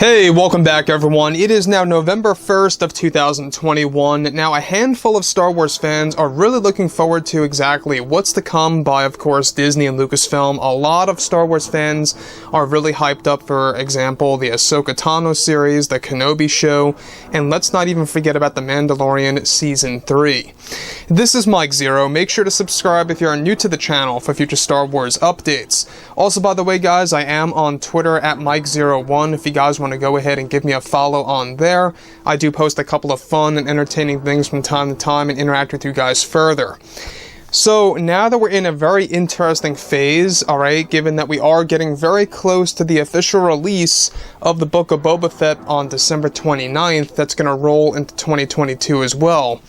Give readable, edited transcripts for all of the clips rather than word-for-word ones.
Hey, welcome back everyone. It is now November 1st of 2021. Now, a handful of Star Wars fans are really looking forward to exactly what's to come by, of course, Disney and Lucasfilm. A lot of Star Wars fans are really hyped up, for example, the Ahsoka Tano series, the Kenobi show, and let's not even forget about the Mandalorian Season 3. This is Mike Zero. Make sure to subscribe if you are new to the channel for future Star Wars updates. Also, by the way, guys, I am on Twitter at Mike01 if you guys want to go ahead and give me a follow on there. I do post a couple of fun and entertaining things from time to time and interact with you guys further. So now that we're in a very interesting phase, alright, given that we are getting very close to the official release of the Book of Boba Fett on December 29th, that's going to roll into 2022 as well.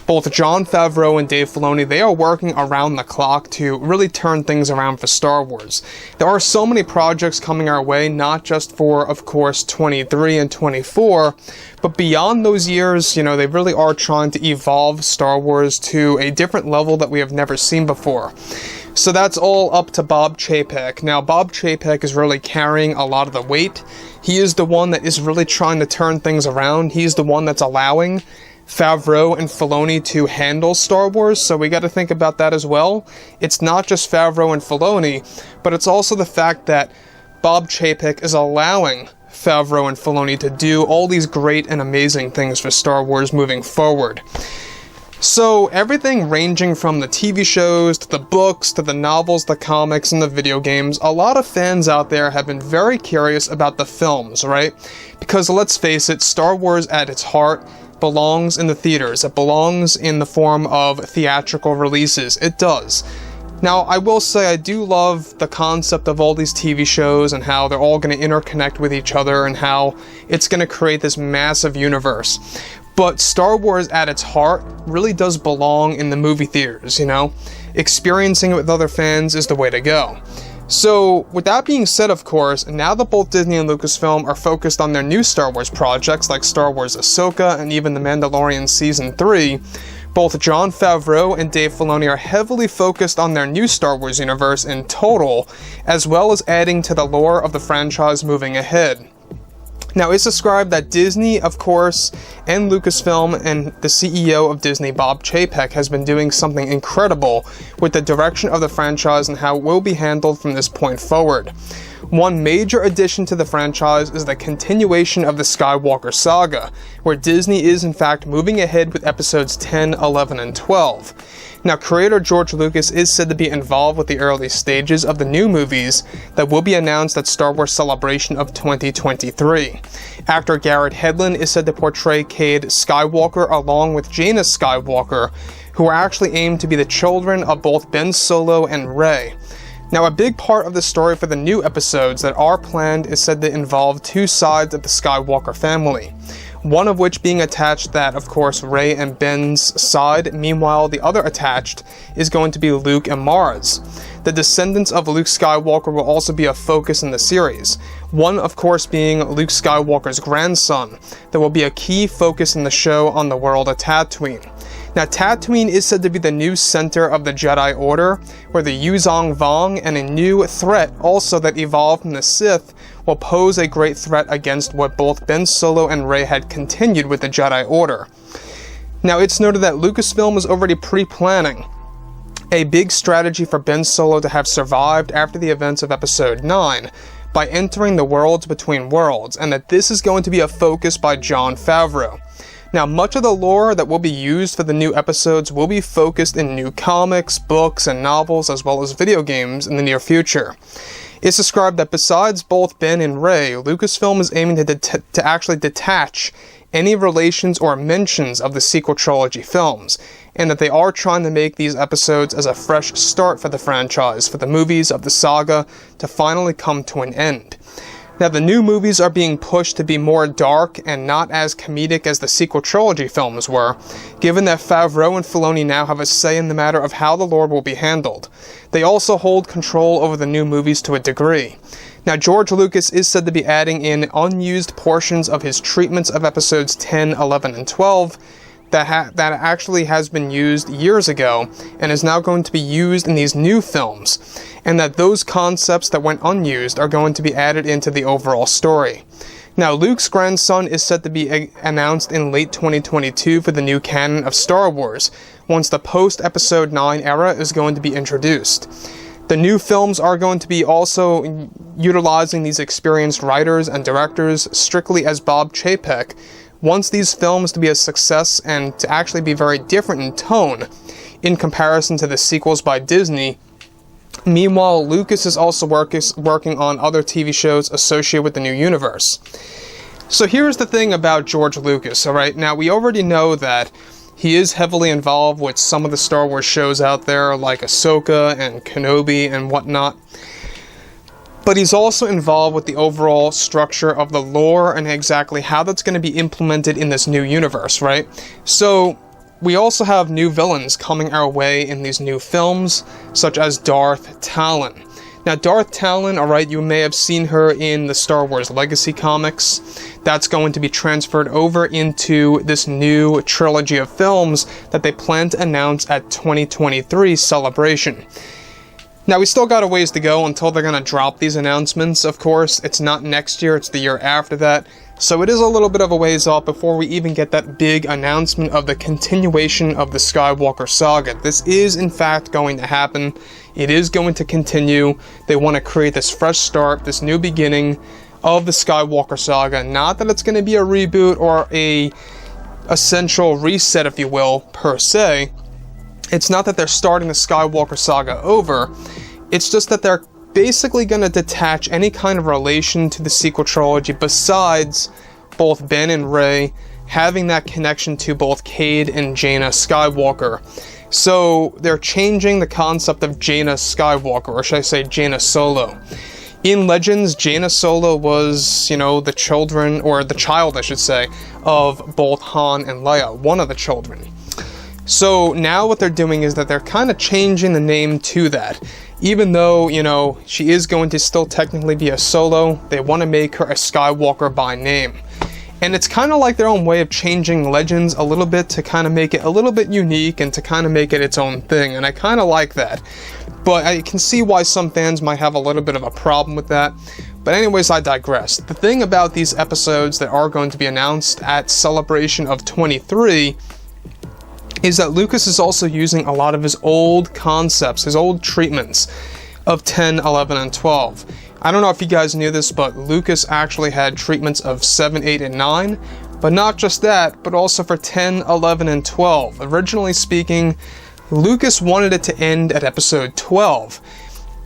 Both Jon Favreau and Dave Filoni, they are working around the clock to really turn things around for Star Wars. There are so many projects coming our way, not just for, of course, 23 and 24, but beyond those years, you know, they really are trying to evolve Star Wars to a different level that we have never seen before. So that's all up to Bob Chapek. Now, Bob Chapek is really carrying a lot of the weight. He is the one that is really trying to turn things around. He's the one that's allowing Favreau and Filoni to handle Star Wars, so we got to think about that as well. It's not just Favreau and Filoni, but it's also the fact that Bob Chapek is allowing Favreau and Filoni to do all these great and amazing things for Star Wars moving forward. So everything ranging from the TV shows, to the books, to the novels, the comics, and the video games, a lot of fans out there have been very curious about the films, right? Because let's face it, Star Wars at its heart belongs in the theaters. It belongs in the form of theatrical releases. It does. Now, I will say I do love the concept of all these TV shows and how they're all going to interconnect with each other and how it's going to create this massive universe. But Star Wars at its heart really does belong in the movie theaters, you know? Experiencing it with other fans is the way to go. So, with that being said, of course, now that both Disney and Lucasfilm are focused on their new Star Wars projects like Star Wars Ahsoka and even The Mandalorian Season 3, both Jon Favreau and Dave Filoni are heavily focused on their new Star Wars universe in total, as well as adding to the lore of the franchise moving ahead. Now, it's described that Disney, of course, and Lucasfilm and the CEO of Disney, Bob Chapek, has been doing something incredible with the direction of the franchise and how it will be handled from this point forward. One major addition to the franchise is the continuation of the Skywalker Saga, where Disney is in fact moving ahead with episodes 10, 11, and 12. Now, creator George Lucas is said to be involved with the early stages of the new movies that will be announced at Star Wars Celebration of 2023. Actor Garrett Hedlund is said to portray Cade Skywalker along with Jaina Skywalker, who are actually aimed to be the children of both Ben Solo and Rey. Now, a big part of the story for the new episodes that are planned is said to involve two sides of the Skywalker family. One of which being attached that, of course, Rey and Ben's side, meanwhile the other attached is going to be Luke and Mara's. The descendants of Luke Skywalker will also be a focus in the series. One, of course, being Luke Skywalker's grandson. There will be a key focus in the show on the world of Tatooine. Now, Tatooine is said to be the new center of the Jedi Order, where the Yuzong Vong and a new threat also that evolved from the Sith will pose a great threat against what both Ben Solo and Rey had continued with the Jedi Order. Now, it's noted that Lucasfilm was already pre-planning a big strategy for Ben Solo to have survived after the events of Episode 9 by entering the Worlds Between Worlds, and that this is going to be a focus by Jon Favreau. Now, much of the lore that will be used for the new episodes will be focused in new comics, books, and novels, as well as video games in the near future. It's described that besides both Ben and Rey, Lucasfilm is aiming to actually detach any relations or mentions of the sequel trilogy films, and that they are trying to make these episodes as a fresh start for the franchise, for the movies of the saga to finally come to an end. Now, the new movies are being pushed to be more dark and not as comedic as the sequel trilogy films were, given that Favreau and Filoni now have a say in the matter of how the lore will be handled. They also hold control over the new movies to a degree. Now, George Lucas is said to be adding in unused portions of his treatments of episodes 10, 11, and 12 that actually has been used years ago and is now going to be used in these new films, and that those concepts that went unused are going to be added into the overall story. Now, Luke's grandson is set to be announced in late 2022 for the new canon of Star Wars, once the post-Episode 9 era is going to be introduced. The new films are going to be also utilizing these experienced writers and directors strictly as Bob Chapek, wants these films to be a success and to actually be very different in tone in comparison to the sequels by Disney. Meanwhile, Lucas is also working on other TV shows associated with the new universe. So here's the thing about George Lucas, alright? Now, we already know that he is heavily involved with some of the Star Wars shows out there, like Ahsoka and Kenobi and whatnot. But he's also involved with the overall structure of the lore and exactly how that's going to be implemented in this new universe, right? So, we also have new villains coming our way in these new films, such as Darth Talon. Now, Darth Talon, alright, you may have seen her in the Star Wars Legacy comics. That's going to be transferred over into this new trilogy of films that they plan to announce at 2023 Celebration. Now, we still got a ways to go until they're going to drop these announcements, of course. It's not next year, it's the year after that. So it is a little bit of a ways off before we even get that big announcement of the continuation of the Skywalker Saga. This is, in fact, going to happen. It is going to continue. They want to create this fresh start, this new beginning of the Skywalker Saga. Not that it's going to be a reboot or a essential reset, if you will, per se. It's not that they're starting the Skywalker Saga over. It's just that they're basically going to detach any kind of relation to the sequel trilogy besides both Ben and Rey having that connection to both Cade and Jaina Skywalker. So they're changing the concept of Jaina Skywalker, or should I say Jaina Solo. In Legends, Jaina Solo was, the child, I should say, of both Han and Leia, one of the children. So now what they're doing is that they're kind of changing the name to that. Even though, she is going to still technically be a Solo, they want to make her a Skywalker by name. And it's kind of like their own way of changing Legends a little bit to kind of make it a little bit unique and to kind of make it its own thing. And I kind of like that. But I can see why some fans might have a little bit of a problem with that. But anyways, I digress. The thing about these episodes that are going to be announced at Celebration of 23 is that Lucas is also using a lot of his old concepts, his old treatments of 10, 11, and 12. I don't know if you guys knew this, but Lucas actually had treatments of 7, 8, and 9. But not just that, but also for 10, 11, and 12. Originally speaking, Lucas wanted it to end at episode 12.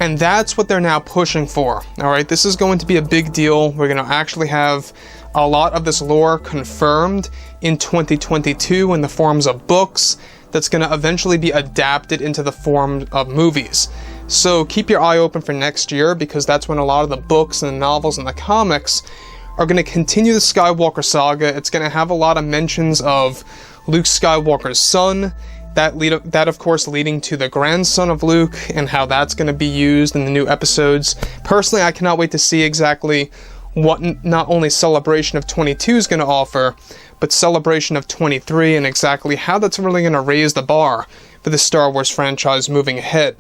And that's what they're now pushing for. Alright, this is going to be a big deal. We're going to actually have a lot of this lore confirmed in 2022 in the forms of books that's going to eventually be adapted into the form of movies. So keep your eye open for next year, because that's when a lot of the books and the novels and the comics are going to continue the Skywalker Saga. It's going to have a lot of mentions of Luke Skywalker's son, that of course leading to the grandson of Luke and how that's going to be used in the new episodes. Personally, I cannot wait to see exactly what not only Celebration of 22 is going to offer, but Celebration of 23 and exactly how that's really going to raise the bar for the Star Wars franchise moving ahead.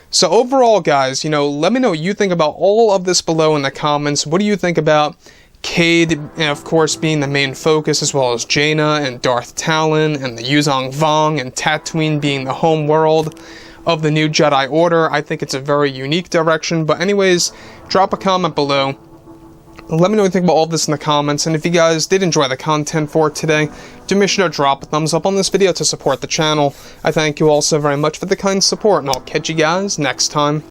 So overall, guys, let me know what you think about all of this below in the comments. What do you think about Cade, and of course, being the main focus, as well as Jaina and Darth Talon and the Yuzong Vong and Tatooine being the home world of the new Jedi Order? I think it's a very unique direction. But anyways, drop a comment below. Let me know what you think about all of this in the comments, and if you guys did enjoy the content for today, do make sure to drop a thumbs up on this video to support the channel. I thank you all so very much for the kind support, and I'll catch you guys next time.